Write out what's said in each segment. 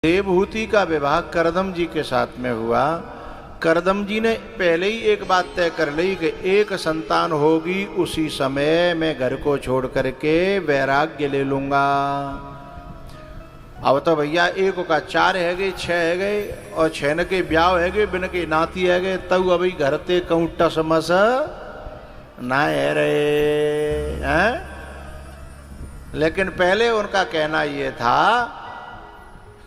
देवहूति का विवाह करदम जी के साथ में हुआ। करदम जी ने पहले ही एक बात तय कर ली कि एक संतान होगी उसी समय मैं घर को छोड़ करके वैराग्य ले लूंगा। अब तो भैया एक का 4 है गए 6 है गए और 6 न के ब्याह है गए बिन के नाती है गए तब अभी घर ते कहूँ टसमस ना है रहे हैं। लेकिन पहले उनका कहना ये था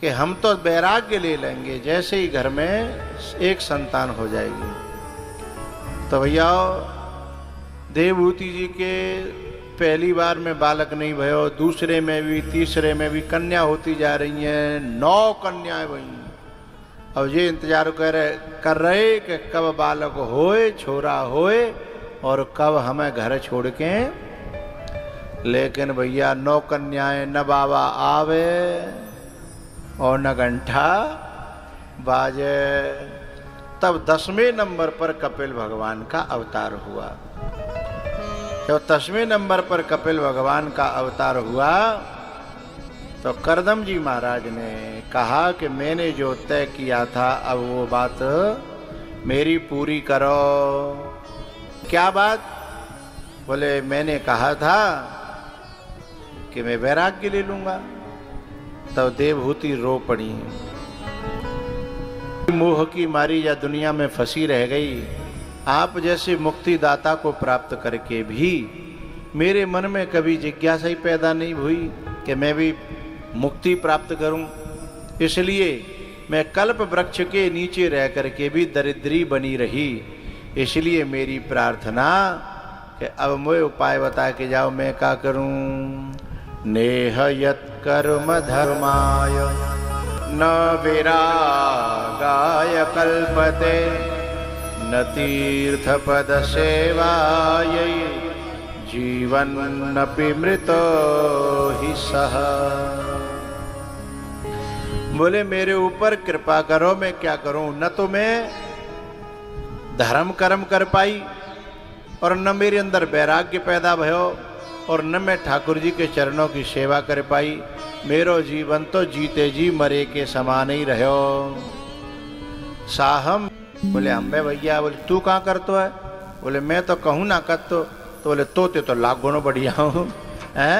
कि हम तो वैराग्य ले लेंगे जैसे ही घर में एक संतान हो जाएगी। तो भैया देवहूति जी के पहली बार में बालक नहीं भयो, दूसरे में भी तीसरे में भी कन्या होती जा रही हैं, 9 कन्याएं बनी। अब ये इंतजार कर रहे कि कब बालक होए छोरा होए और कब हमें घर छोड़ के। लेकिन भैया 9 कन्याएं न बाबा आवे और न घंटा बाजे। तब 10वें नंबर पर कपिल भगवान का अवतार हुआ। जब 10वें नंबर पर कपिल भगवान का अवतार हुआ तो करदम जी महाराज ने कहा कि मैंने जो तय किया था अब वो बात मेरी पूरी करो। क्या बात? बोले मैंने कहा था कि मैं वैराग्य ले लूंगा। तब देवहूति रो पड़ी, मोह की मारी या दुनिया में फंसी रह गई। आप जैसे मुक्तिदाता को प्राप्त करके भी मेरे मन में कभी जिज्ञासा ही पैदा नहीं हुई कि मैं भी मुक्ति प्राप्त करूं। इसलिए मैं कल्प वृक्ष के नीचे रह करके भी दरिद्री बनी रही। इसलिए मेरी प्रार्थना कि अब मुझे उपाय बता के जाओ, मैं क्या करूं। नेह यत् कर्म धर्माय न विरागाय कल्पते न तीर्थ पद सेवायै जीवन्नपि मृतो हि सह। बोले मेरे ऊपर कृपा करो, मैं क्या करूं। न तो मैं धर्म कर्म कर पाई और न मेरे अंदर वैराग्य पैदा भयो और न मैं ठाकुर जी के चरणों की सेवा कर पाई। मेरो जीवन तो जीते जी मरे के समान ही रहो। साहम बोले अम्बे भैया। बोले तू कहाँ करतो है? बोले मैं तो कहूँ ना करतो। तो बोले तोते तो लाख गुणों बढ़िया हूँ है।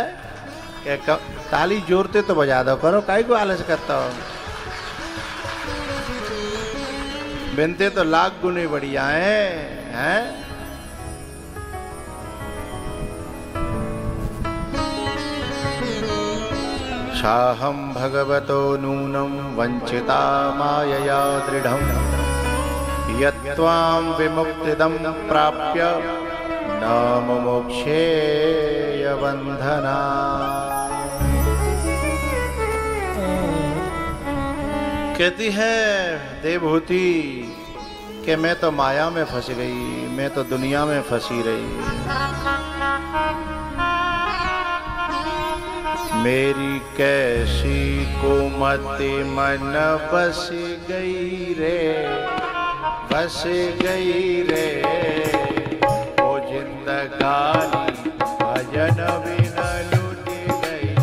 ताली जोरते तो बजा दो करो, काहे को आलस करता हो। बिनते तो लाख गुने बढ़िया हैं। साहं भगवतो नूनं वंचिता मायया दृढ़ं यत्त्वां विमुक्तिदं प्राप्य न मुमुक्षेय बंधना। कहती है देवहूति कि मैं तो माया में फंस गई, मैं तो दुनिया में फंसी रही। मेरी कैसी कुमति मन बस गई रे, बस गई रे। वो जिंदगानी भजन बिना लुट गई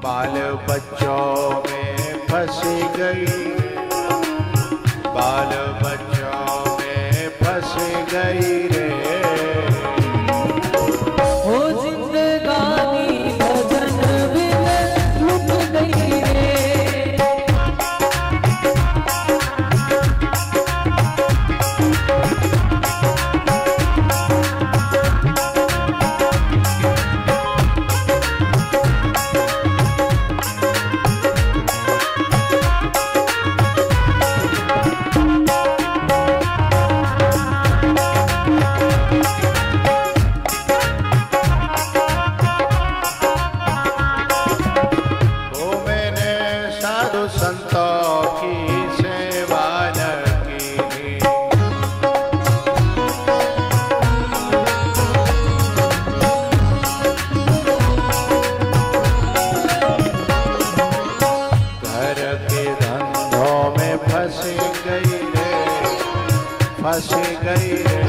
बाल बच्चों में फंस गई, बाल बच्चों में फंस गई रे। हो जिंदगानी भजन बिन लुट गई रे। फंस गई रे।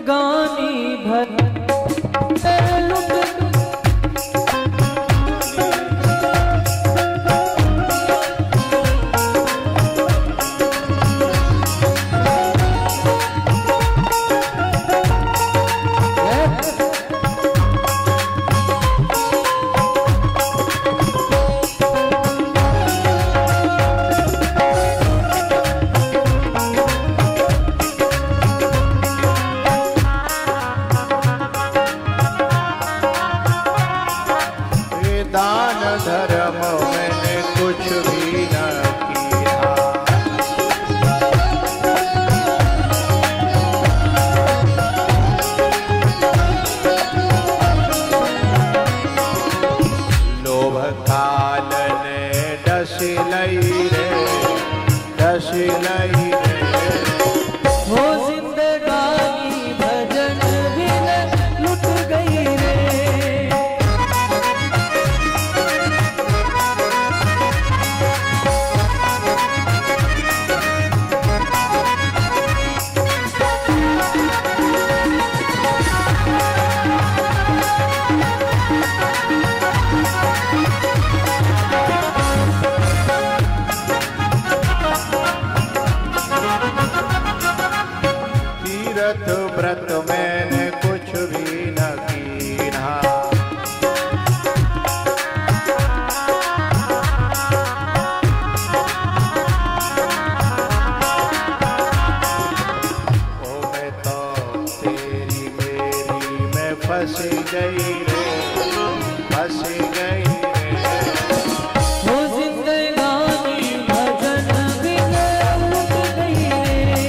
गानी भजन लुट दान धर्म मैंने कुछ भी न किया, लोभ काल ने डस लई रे, डस लई रे। हो जिंदगानी भजन बिन लुट गई रे। तीर्थ व्रत मैंने कुछ भी न कीना, ओ मैं तो तेरी मेरी में फंस गई रे, फंस गई रे। हो जिंदगानी भजन बिन लुट गई रे।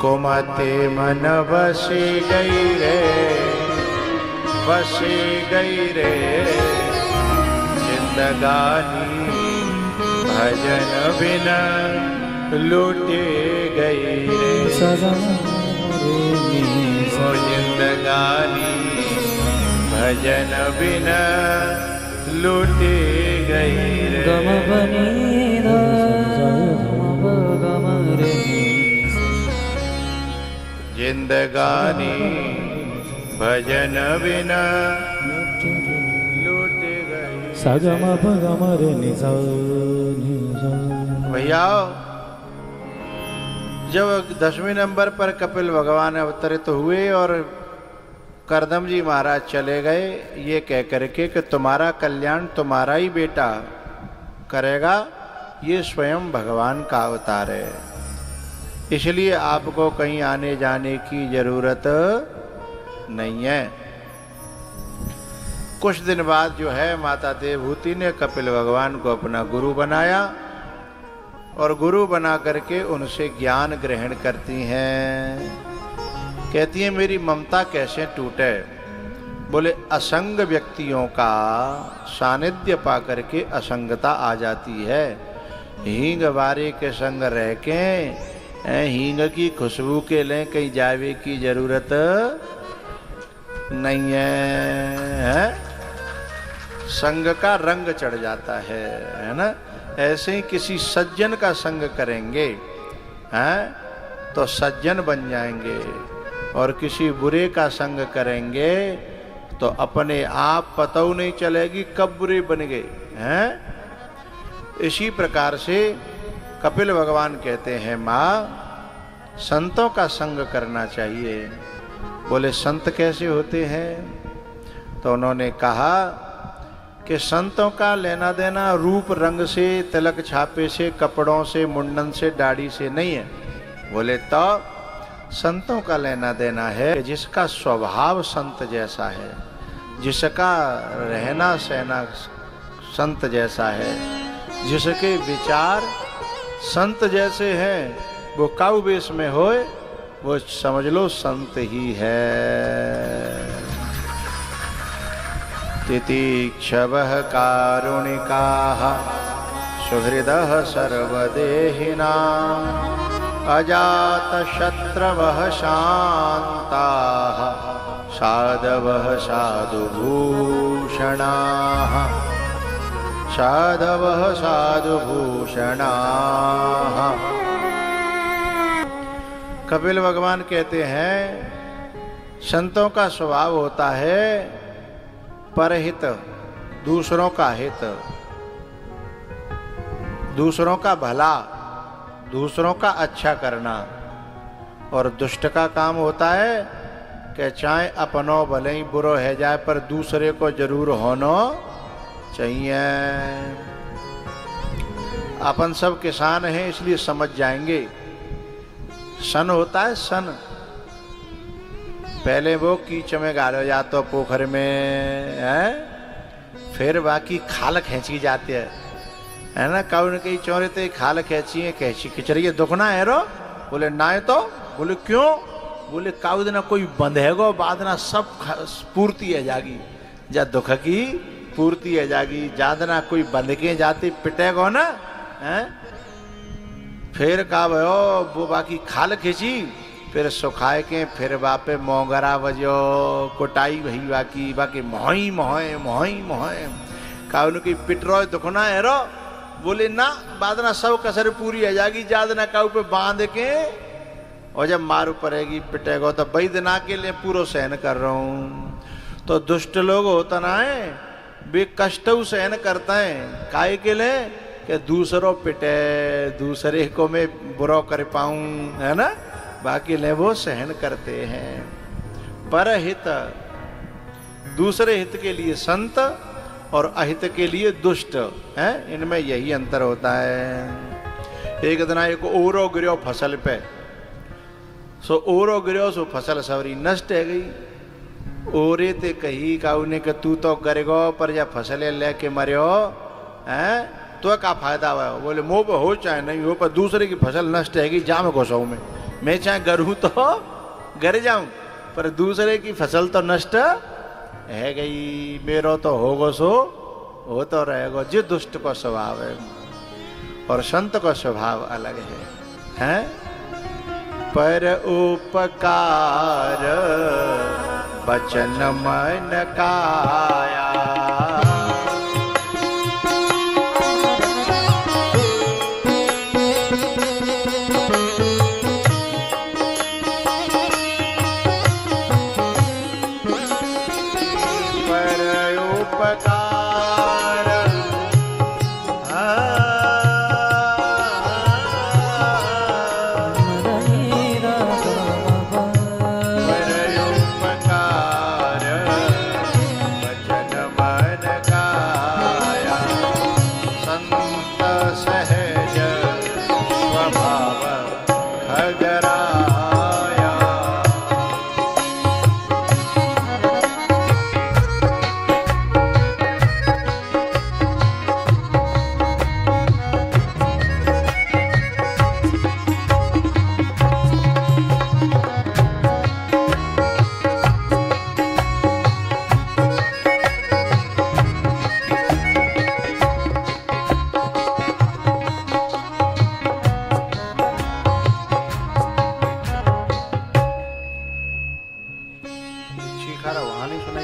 कुमते मन बसी गई रे, बसी गई रे। जिंदगानी भजन बिना लूटी गई रे। ओ जिंदगानी भजन बिना लूटी गई रे। गम बनी गम रे। जिंदगानी भजन बिना लूट गई। सगम पगम रे निसा। भैया जब 10वें नंबर पर कपिल भगवान अवतरित हुए और करदम जी महाराज चले गए ये कह करके कि तुम्हारा कल्याण तुम्हारा ही बेटा करेगा, ये स्वयं भगवान का अवतार है, इसलिए आपको कहीं आने जाने की जरूरत नहीं है। कुछ दिन बाद जो है माता देवहूति ने कपिल भगवान को अपना गुरु बनाया और गुरु बना करके उनसे ज्ञान ग्रहण करती हैं। कहती हैं मेरी ममता कैसे टूटे। बोले असंग व्यक्तियों का सानिध्य पा करके असंगता आ जाती है। हींग बारे के संग रह के हींग की खुशबू के लें कहीं जावे की जरूरत नहीं है। संग का रंग चढ़ जाता है ना। ऐसे ही किसी सज्जन का संग करेंगे हैं तो सज्जन बन जाएंगे, और किसी बुरे का संग करेंगे तो अपने आप पता नहीं चलेगी कब बुरे बन गए हैं। इसी प्रकार से कपिल भगवान कहते हैं माँ संतों का संग करना चाहिए। बोले संत कैसे होते हैं? तो उन्होंने कहा कि संतों का लेना देना रूप रंग से, तिलक छापे से, कपड़ों से, मुंडन से, दाढ़ी से नहीं है। बोले तो संतों का लेना देना है कि जिसका स्वभाव संत जैसा है, जिसका रहना सहना संत जैसा है, जिसके विचार संत जैसे हैं, वो काऊ वेश में होए वो समझ लो संत ही है। तितिक्षवः कारुणिकाः सुहृदः सर्वदेहिनाम् अजातशत्रवः शान्ताः साधवः साधुभूषणाः साधवः साधुभूषणाः। कपिल भगवान कहते हैं संतों का स्वभाव होता है परहित, दूसरों का हित, दूसरों का भला, दूसरों का अच्छा करना। और दुष्ट का काम होता है कि चाहे अपनों भले ही बुरो है जाए पर दूसरे को जरूर होना चाहिए। अपन सब किसान हैं इसलिए समझ जाएंगे। सन होता है सन, पहले वो कीच में गालो जातो पोखर में है, फिर बाकी खाल खींची जाती है ना। कौन कई चौरे ते खाल खींची है, कैसी खिचड़ी दुखना है रो। बोले ना है तो। बोले क्यों? बोले काउ दिन कोई बंधेगो बाद ना सब पूर्ति है जागी, जा दुख की पूर्ति है जागी। जादना कोई बंध के जाती पिटेगो ना है। फिर का भयो वो बाकी खाल खींची, फिर सुखाए के फिर वापे मोगरा बजो कुटाई वही बाकी बाकी मोही मोहे मोही मोहे काउन की पिटरो दुखना है रो। बोले ना बादना सब कसर पूरी है जागी, जादना काउ पे बांध के और जब मारू पड़ेगी पिटेगो तो बई दिना के लिए पूरा सहन कर रहा हूँ। तो दुष्ट लोग होता ना है वे कष्ट सहन करता है काय के लिए कि दूसरों पिटे, दूसरे को मैं बुरा कर पाऊं है ना। बाकी ले वो सहन करते हैं। परहित, दूसरे हित के लिए संत और अहित के लिए दुष्ट है, इनमें यही अंतर होता है। एक दिन एक ओरो गिरो फसल पे, सो ओरो गिरो सो फसल सवरी नष्ट है गई। ओरे ते कही का उन्हें कि तू तो करेगो पर या फसलें लेके मरियो हैं तो क्या फायदा हुआ। बोले मोह पर हो चाहे नहीं हो पर दूसरे की फसल नष्ट है गई, जा मैं घुसाऊं मैं चाहे घर हूं तो घर जाऊं पर दूसरे की फसल तो नष्ट है गई, मेरो तो होगो सो हो तो रहेगो। जो दुष्ट का स्वभाव है और संत का स्वभाव अलग है। पर उपकार बचन मन काया,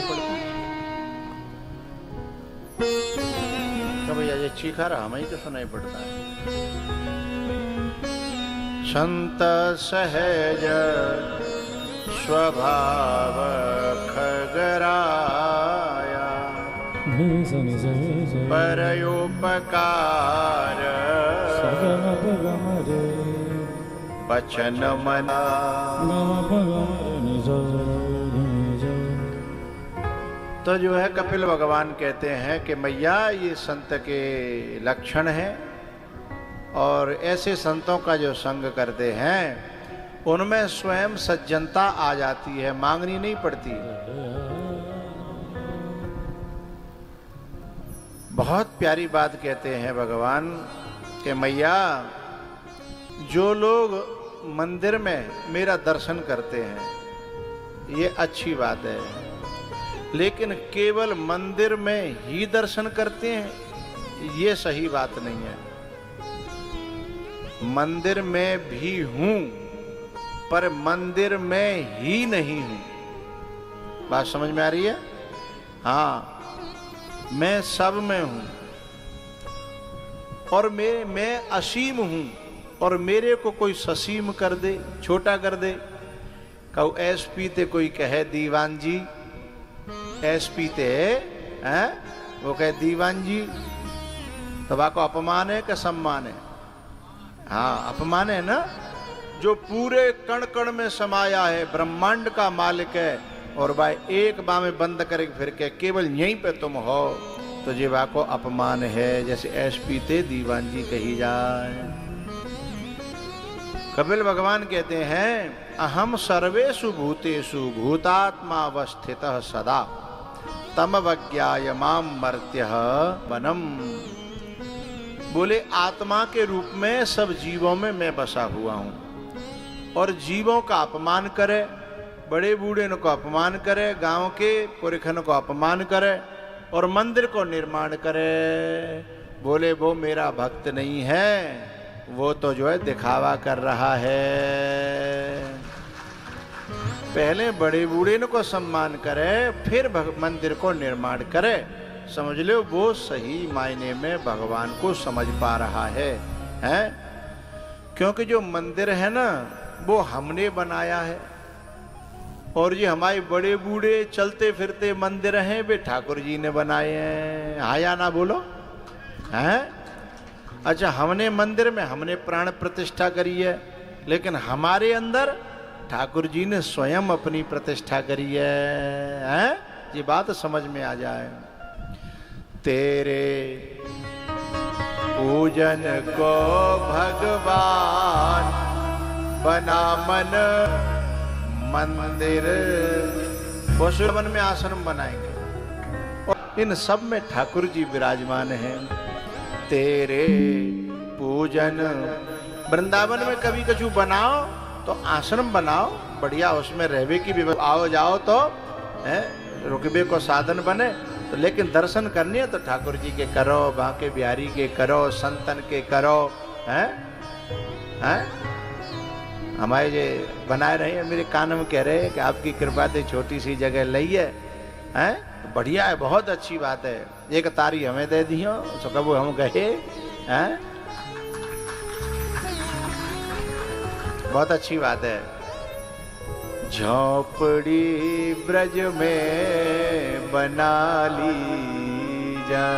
पड़ता। तो भैया ये चीखा रहा हमें तो सुनाई पड़ता है। संत सहज स्वभाव खगराया, परयोपकार बचन मना। तो जो है कपिल भगवान कहते हैं कि मैया ये संत के लक्षण हैं, और ऐसे संतों का जो संग करते हैं उनमें स्वयं सज्जनता आ जाती है, मांगनी नहीं पड़ती। बहुत प्यारी बात कहते हैं भगवान कि मैया जो लोग मंदिर में मेरा दर्शन करते हैं ये अच्छी बात है, लेकिन केवल मंदिर में ही दर्शन करते हैं ये सही बात नहीं है। मंदिर में भी हूं पर मंदिर में ही नहीं हूं। बात समझ में आ रही है? हाँ, मैं सब में हूं और मैं असीम हूं, और मेरे को कोई ससीम कर दे, छोटा कर दे। कहू ऐस पीते कोई कहे दीवान जी, ऐस पीते हैं वो कहे दीवान जी, तो वाको अपमान है कि सम्मान है? हाँ, अपमान है ना। जो पूरे कण कण में समाया है, ब्रह्मांड का मालिक है, और भाई एक बार में बंद करके फिर के केवल यहीं पे तुम हो, तो जीवा को अपमान है। जैसे ऐश पीते दीवान जी कही जाए। कपिल भगवान कहते हैं अहम सर्वेषु भूतेषु भूतात्मावस्थितः सदा तमवज्ञाय माम मर्त्यः वनम। बोले आत्मा के रूप में सब जीवों में मैं बसा हुआ हूं, और जीवों का अपमान करे, बड़े बूढ़े को अपमान करे, गांव के पुरखन को अपमान करे, और मंदिर को निर्माण करे। बोले वो मेरा भक्त नहीं है, वो तो जो है दिखावा कर रहा है। पहले बड़े बूढ़े को सम्मान करे, फिर मंदिर को निर्माण करे। समझ लो वो सही मायने में भगवान को समझ पा रहा है, हैं? क्योंकि जो मंदिर है ना वो हमने बनाया है, और ये हमारे बड़े बूढ़े चलते फिरते मंदिर हैं वे ठाकुर जी ने बनाए हैं। हाँ या ना बोलो, हैं? अच्छा, हमने मंदिर में हमने प्राण प्रतिष्ठा करी है, लेकिन हमारे अंदर ठाकुर जी ने स्वयं अपनी प्रतिष्ठा करी है, हैं? ये बात समझ में आ जाए। तेरे पूजन को भगवान बना मन मंदिर। वन में आश्रम बनाएंगे और इन सब में ठाकुर जी विराजमान हैं। तेरे पूजन वृंदावन में कभी कछु बनाओ तो आश्रम बनाओ, बढ़िया उसमें रहवे की भी आओ जाओ तो है, रुकबे को साधन बने। तो लेकिन दर्शन करनी है तो ठाकुर जी के करो, बांके बिहारी के करो, संतन के करो, हैं? हैं? हमारे ये बनाए रहे हैं, मेरे कान में कह रहे हैं कि आपकी कृपा से छोटी सी जगह लई है, हैं? बढ़िया है, बहुत अच्छी बात है। एक तारी हमें दे दियो तो कबू हम गए, हैं? बहुत अच्छी बात है। झोपड़ी ब्रज में बना ली जा।